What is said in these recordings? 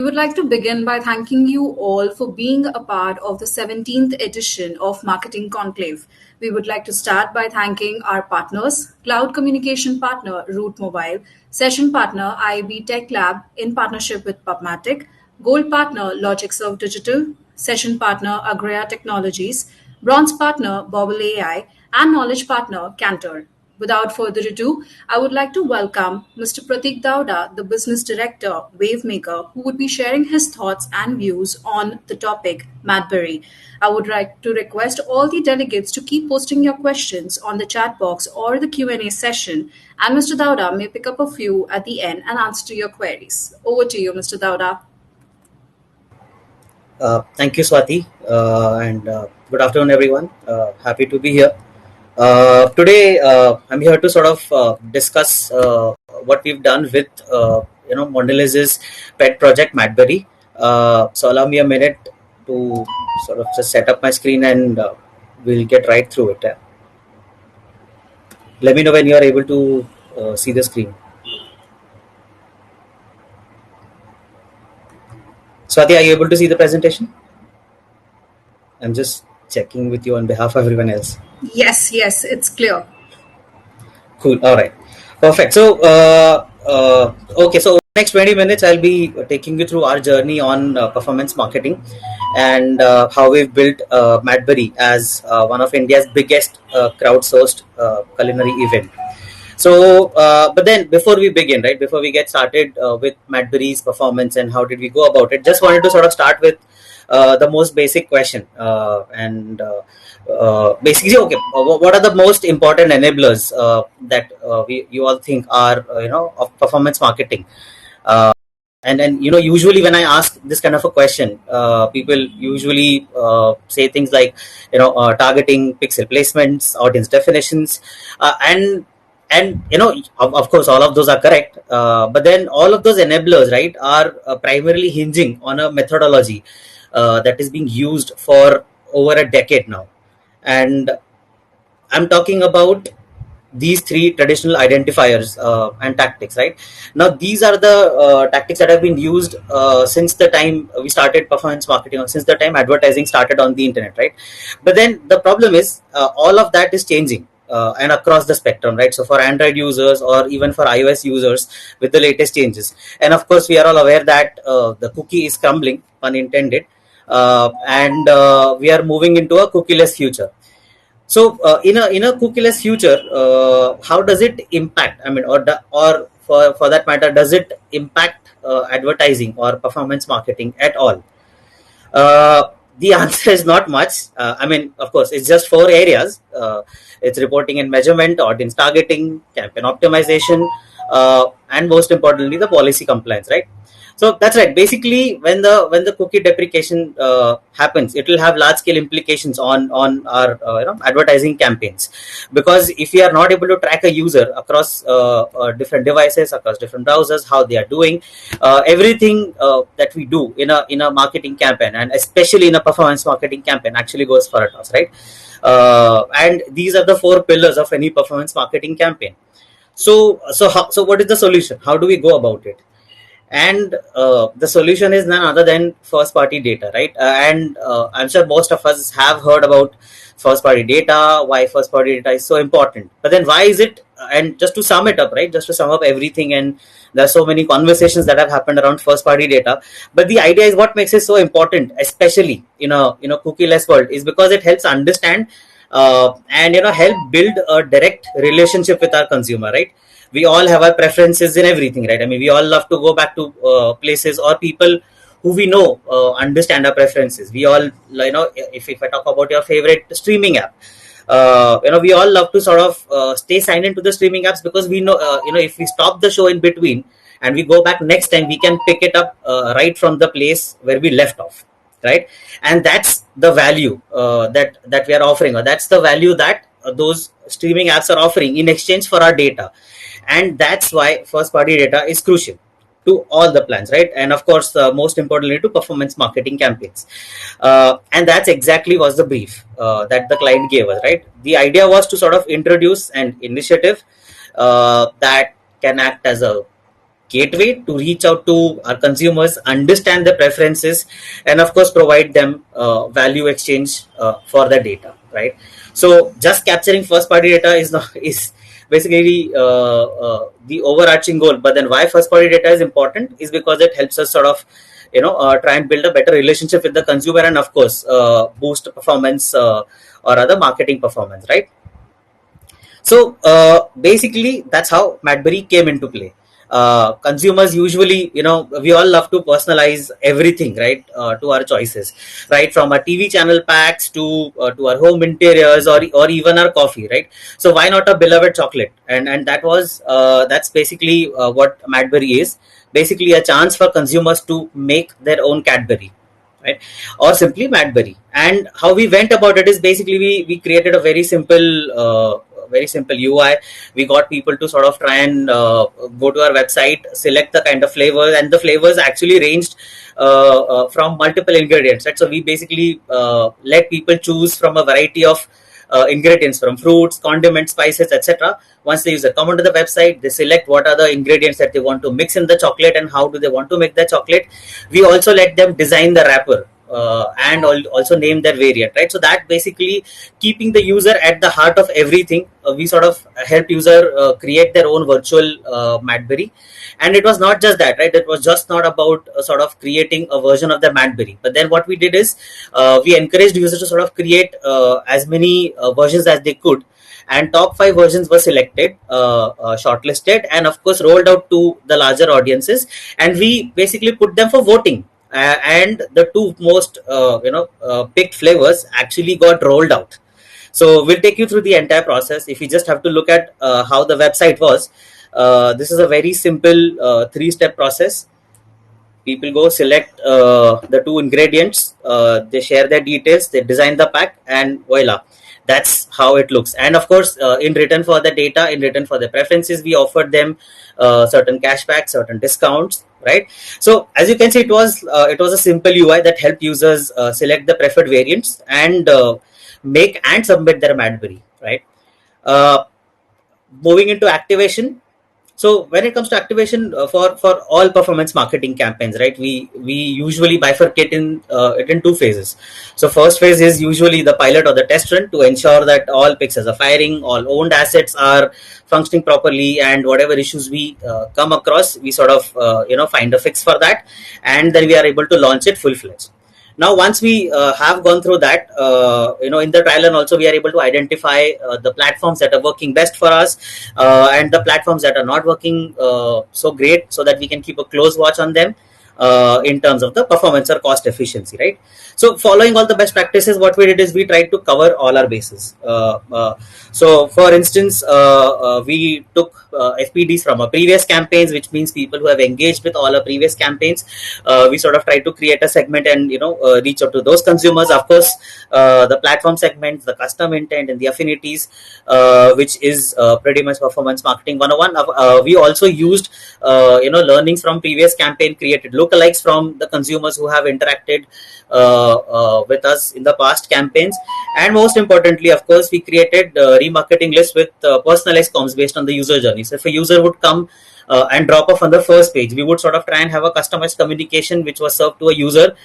We would like to begin by thanking you all for being a part of the 17th edition of Marketing Conclave. We would like to start by thanking our partners, cloud communication partner Root Mobile, session partner IIB Tech Lab in partnership with PubMatic, gold partner Logicserve Digital, session partner Agrea Technologies, bronze partner Bobble AI, and knowledge partner Cantor. Without further ado, I would like to welcome Mr. Pratik Dauda, the Business Director, Wavemaker, who would be sharing his thoughts and views on the topic Madberry. I would like to request all the delegates to keep posting your questions on the chat box or the Q&A session, and Mr. Dauda may pick up a few at the end and answer to your queries. Over to you, Mr. Dauda. Thank you, Swati, and good afternoon, everyone. Happy to be here. Today, I'm here to sort of discuss what we've done with Mondelez's pet project Madberry. So allow me a minute to sort of just set up my screen, and we'll get right through it. Let me know when you are able to see the screen. Swati, are you able to see the presentation? I'm just checking with you on behalf of everyone else. Yes, it's clear. Cool. All right. Perfect. So, okay. So, next 20 minutes, I'll be taking you through our journey on performance marketing and how we've built Madberry as one of India's biggest crowdsourced culinary event. So, but then before we begin, right, before we get started with Madberry's performance and how did we go about it, just wanted to sort of start with the most basic question. Basically, okay, what are the most important enablers that you all think are, of performance marketing? And usually when I ask this kind of a question, people usually say things like, targeting, pixel placements, audience definitions, and of course all of those are correct, but then all of those enablers, right, are primarily hinging on a methodology that is being used for over a decade now. And I'm talking about these three traditional identifiers and tactics, right? Now, these are the tactics that have been used since the time we started performance marketing, or since the time advertising started on the internet, right? But then the problem is all of that is changing. And across the spectrum, right? So for Android users or even for iOS users with the latest changes. And of course, we are all aware that the cookie is crumbling, pun intended, and we are moving into a cookieless future. So in a cookieless future, how does it impact? I mean, or for that matter, does it impact advertising or performance marketing at all? The answer is not much. I mean, of course, it's just four areas. It's reporting and measurement, audience targeting, campaign optimization, and most importantly, the policy compliance, right? So that's right. Basically, when the cookie deprecation happens, it will have large scale implications on our advertising campaigns, because if we are not able to track a user across different devices, across different browsers, how they are doing, everything that we do in a marketing campaign, and especially in a performance marketing campaign, actually goes for a toss, right? And these are the four pillars of any performance marketing campaign. So what is the solution? How do we go about it? And the solution is none other than first party data, right? And I'm sure most of us have heard about first party data, why first party data is so important. But then why is it? And just to sum it up, right, just to sum up everything, and there are so many conversations that have happened around first party data, but the idea is what makes it so important, especially in a cookieless world, is because it helps understand and help build a direct relationship with our consumer, right? We all have our preferences in everything, right? I mean, we all love to go back to places or people who we know understand our preferences. We all, if I talk about your favorite streaming app, we all love to sort of stay signed into the streaming apps, because we know, if we stop the show in between and we go back next time, we can pick it up right from the place where we left off, right? And that's the value that we are offering, or that's the value that those streaming apps are offering in exchange for our data. And that's why first party data is crucial to all the plans, right? And of course, most importantly, to performance marketing campaigns. And that's exactly was the brief that the client gave us, right? The idea was to sort of introduce an initiative that can act as a gateway to reach out to our consumers, understand their preferences, and of course provide them value exchange for the data, right? So just capturing first party data is not is basically the overarching goal. But then why first party data is important is because it helps us sort of try and build a better relationship with the consumer, and of course boost performance or other marketing performance, right? So basically, that's how Madbury came into play. Consumers usually, we all love to personalize everything, right, to our choices, right, from our TV channel packs to our home interiors, or even our coffee, right? So why not a beloved chocolate? And that's basically what Madbury is. Basically, a chance for consumers to make their own Cadbury, right, or simply Madbury. And how we went about it is basically we created a very simple UI. We got people to sort of try and go to our website, select the kind of flavors, and the flavors actually ranged from multiple ingredients, right? So we basically let people choose from a variety of ingredients, from fruits, condiments, spices, etc. Once the user come onto the website, they select what are the ingredients that they want to mix in the chocolate and how do they want to make the chocolate. We also let them design the wrapper and also name their variant, right? So that basically keeping the user at the heart of everything. We sort of help user create their own virtual Madbury. And it was not just that, right? It was just not about sort of creating a version of the Madbury. But then what we did is we encouraged users to sort of create as many versions as they could. And top 5 versions were selected, shortlisted, and of course rolled out to the larger audiences. And we basically put them for voting. And the 2 most picked flavors actually got rolled out. So we'll take you through the entire process. If you just have to look at how the website was, this is a very simple 3-step process. People go select the 2 ingredients, they share their details, they design the pack, and voila, that's how it looks. And of course, in return for the data, in return for the preferences, we offered them certain cashbacks, certain discounts, right? So as you can see, it was a simple UI that helped users select the preferred variants and make and submit their Madbury, right? uh, Moving into activation. So when it comes to activation for all performance marketing campaigns, right, we usually bifurcate it in 2 phases. So first phase is usually the pilot or the test run to ensure that all pixels are firing, all owned assets are functioning properly, and whatever issues we come across, we sort of find a fix for that, and then we are able to launch it full fledged. Now once we have gone through that, in the trial, and also we are able to identify the platforms that are working best for us, and the platforms that are not working so great, so that we can keep a close watch on them in terms of the performance or cost efficiency, right? So following all the best practices, what we did is we tried to cover all our bases. So for instance, we took FPDs from our previous campaigns, which means people who have engaged with all our previous campaigns. We sort of tried to create a segment and reach out to those consumers. Of course, the platform segments, the custom intent, and the affinities, which is pretty much performance marketing 101. We also used learnings from previous campaign, created lookalikes from the consumers who have interacted with us in the past campaigns, and most importantly, of course, we created remarketing lists with personalized comms based on the user journey. So if a user would come and drop off on the first page, we would sort of try and have a customized communication which was served to a user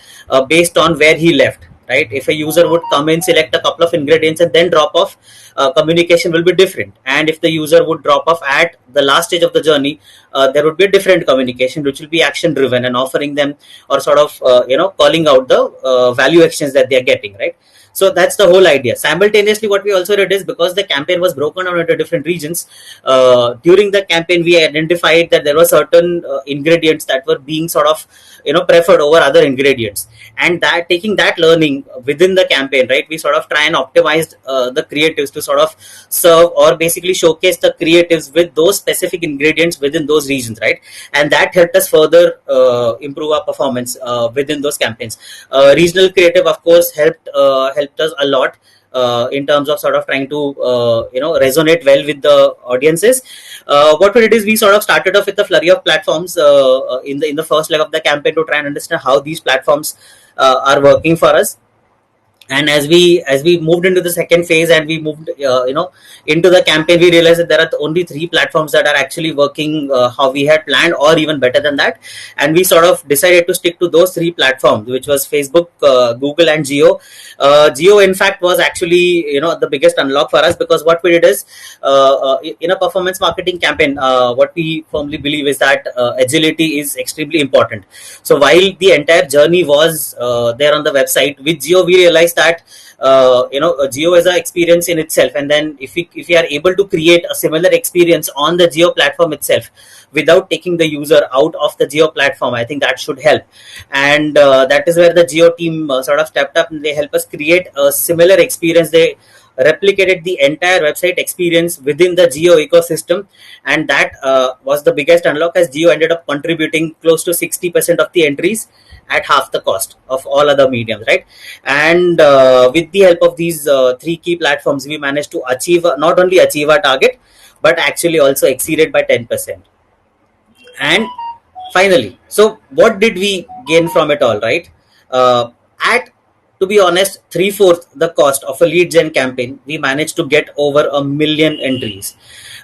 based on where he left, right? If a user would come in, select a couple of ingredients, and then drop off, communication will be different. And if the user would drop off at the last stage of the journey, there would be a different communication which will be action driven and offering them, or sort of calling out the value exchange that they are getting, right? So that's the whole idea. Simultaneously, what we also did is, because the campaign was broken down into different regions, during the campaign we identified that there were certain ingredients that were being sort of preferred over other ingredients, and that, taking that learning within the campaign, right, we sort of try and optimize the creatives to sort of serve or basically showcase the creatives with those specific ingredients within those regions, right? And that helped us further improve our performance within those campaigns. Regional creative, of course, helped us a lot in terms of sort of trying to resonate well with the audiences. What we did is we sort of started off with a flurry of platforms in the first leg of the campaign to try and understand how these platforms are working for us. And as we moved into the second phase, and we moved into the campaign, we realized that there are only three platforms that are actually working how we had planned, or even better than that. And we sort of decided to stick to those three platforms, which was Facebook, Google, and Geo. Geo, in fact, was actually the biggest unlock for us, because what we did is, in a performance marketing campaign, what we firmly believe is that agility is extremely important. So while the entire journey was there on the website, with Geo we realized that Geo is an experience in itself, and then if we are able to create a similar experience on the Geo platform itself without taking the user out of the Geo platform, I think that should help. And that is where the Geo team sort of stepped up, and they help us create a similar experience. They replicated the entire website experience within the Geo ecosystem, and that was the biggest unlock, as Geo ended up contributing close to 60% of the entries at half the cost of all other mediums, right? And with the help of these three key platforms, we managed to not only achieve our target, but actually also exceed it by 10%. And finally, so what did we gain from it all, right? At To be honest, three-fourths the cost of a lead gen campaign, we managed to get over 1 million entries.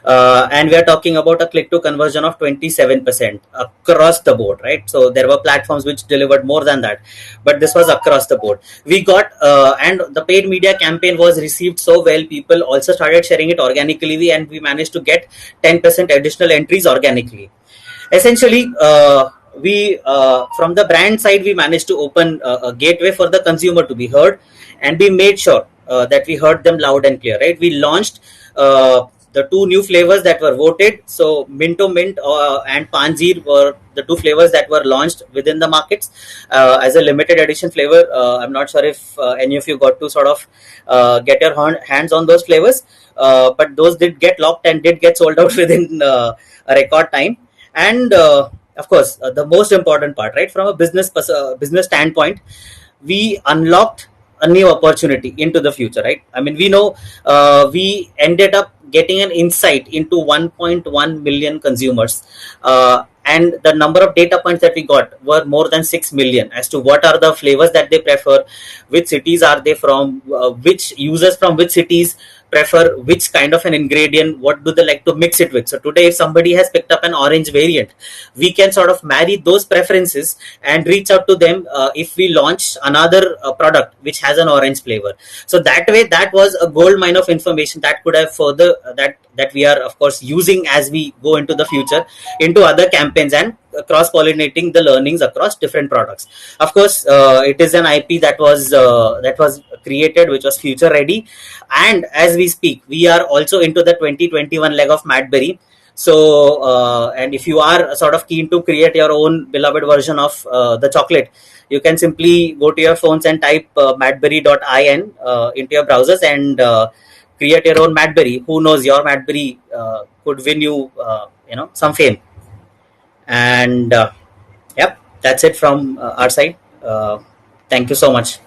And we are talking about a click to conversion of 27% across the board, right? So there were platforms which delivered more than that, but this was across the board. We got, and the paid media campaign was received so well, people also started sharing it organically, and we managed to get 10% additional entries organically. Essentially, we from the brand side, we managed to open a gateway for the consumer to be heard, and we made sure that we heard them loud and clear, right? We launched the two new flavors that were voted. So Minto Mint and Panjir were the two flavors that were launched within the markets as a limited edition flavor. I'm not sure if any of you got to sort of get your hands on those flavors, but those did get locked and did get sold out within a record time. And of course, the most important part, right, from a business standpoint, we unlocked a new opportunity into the future, right? I mean, we know we ended up getting an insight into 1.1 million consumers, and the number of data points that we got were more than 6 million as to what are the flavors that they prefer, which cities are they from, which users from which cities prefer which kind of an ingredient, what do they like to mix it with. So today, if somebody has picked up an orange variant, we can sort of marry those preferences and reach out to them if we launch another product which has an orange flavor. So that way, that was a gold mine of information that could have further that we are of course using as we go into the future into other campaigns, and cross-pollinating the learnings across different products. Of course, it is an IP that was created, which was future ready, and as we speak, we are also into the 2021 leg of Madberry. So, and if you are sort of keen to create your own beloved version of the chocolate, you can simply go to your phones and type madberry.in into your browsers, and create your own Madberry. Who knows, your Madberry could win you, some fame. And yep, that's it from our side. Thank you so much.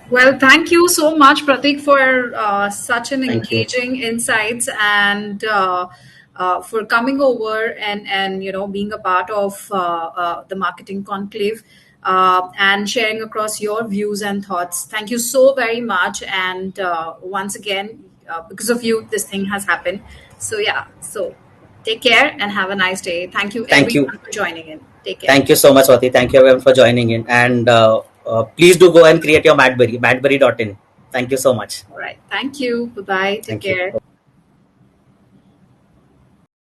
Well, thank you so much, Pratik, for such an Thank you. engaging insights, and for coming over and being a part of the marketing conclave, and sharing across your views and thoughts. Thank you so very much. And once again, because of you, this thing has happened. So yeah, so take care and have a nice day. Thank you Thank you. everyone for joining in. Take care. Thank you so much, Swati. Thank you everyone for joining in. And please do go and create your Madberry, madberry.in. Thank you so much. All right. Thank you. Bye bye. Take Thank you. care.